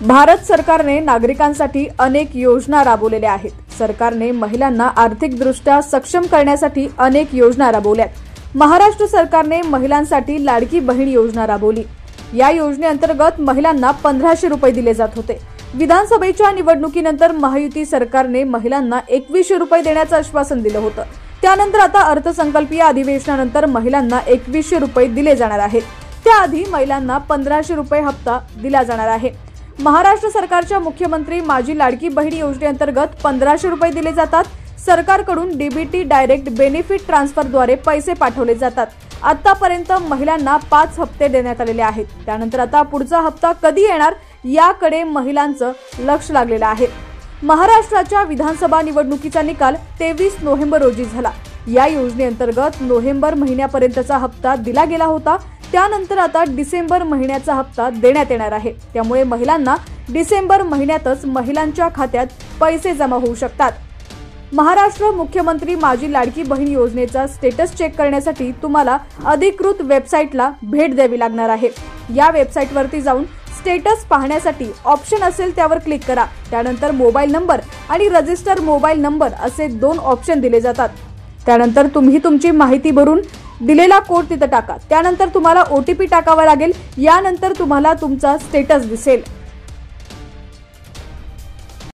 भारत सरकारने नागरिकांसाठी अनेक योजना राबवलेल्या आहेत. सरकारने महिलांना आर्थिकदृष्ट्या सक्षम करण्यासाठी अनेक योजना राबवल्यात. महाराष्ट्र सरकारने महिलांसाठी लाडकी बहीण योजना राबवली. या योजनेअंतर्गत महिलांना 1500 रुपये दिले जात होते. विधानसभेच्या निवडणुकीनंतर महायुती सरकारने महिलांना 2100 रुपये देण्याचं आश्वासन दिलं होतं. त्यानंतर आता अर्थसंकल्पीय अधिवेशनानंतर महिलांना 2100 रुपये दिले जाणार आहेत. त्याआधी महिलांना 1500 रुपये हप्ता दिला जाणार आहे. महाराष्ट्र सरकारच्या मुख्यमंत्री माझी लाडकी बहीण योजनेअंतर्गत 1500 रुपये दिले जातात. सरकारकडून डीबीटी डायरेक्ट बेनिफिट ट्रान्सफरद्वारे पैसे पाठवले जातात. आतापर्यंत महिलांना 5 हप्ते देण्यात आलेले आहेत. त्यानंतर आता पुढचा हप्ता कधी येणार याकडे महिलांचं लक्ष लागलेलं आहे. महाराष्ट्राच्या विधानसभा निवडणुकीचा निकाल 23 नोव्हेंबर रोजी झाला. या योजनेअंतर्गत नोव्हेंबर महिन्यापर्यंतचा हप्ता दिला गेला होता. त्यानंतर आता डिसेंबर महिन्याचा हप्ता देण्यात येणार आहे. त्यामुळे महिलांना डिसेंबर महिन्यातच महिलांच्या खात्यात पैसे जमा होऊ शकतात. महाराष्ट्र मुख्यमंत्री माझी लाडकी बहीण योजनेचा स्टेटस चेक करण्यासाठी तुम्हाला अधिकृत वेबसाईटला भेट द्यावी लागणार आहे. या वेबसाईटवरती जाऊन स्टेटस पाहण्यासाठी ऑप्शन असेल त्यावर क्लिक करा. त्यानंतर मोबाईल नंबर आणि रजिस्टर मोबाईल नंबर असे 2 ऑप्शन दिले जातात. त्यानंतर तुम्ही तुमची माहिती भरून दिलेला कोड तिथे टाका. त्यानंतर तुम्हाला OTP टाकावा लागेल. यानंतर तुम्हाला तुमचा स्टेटस दिसेल.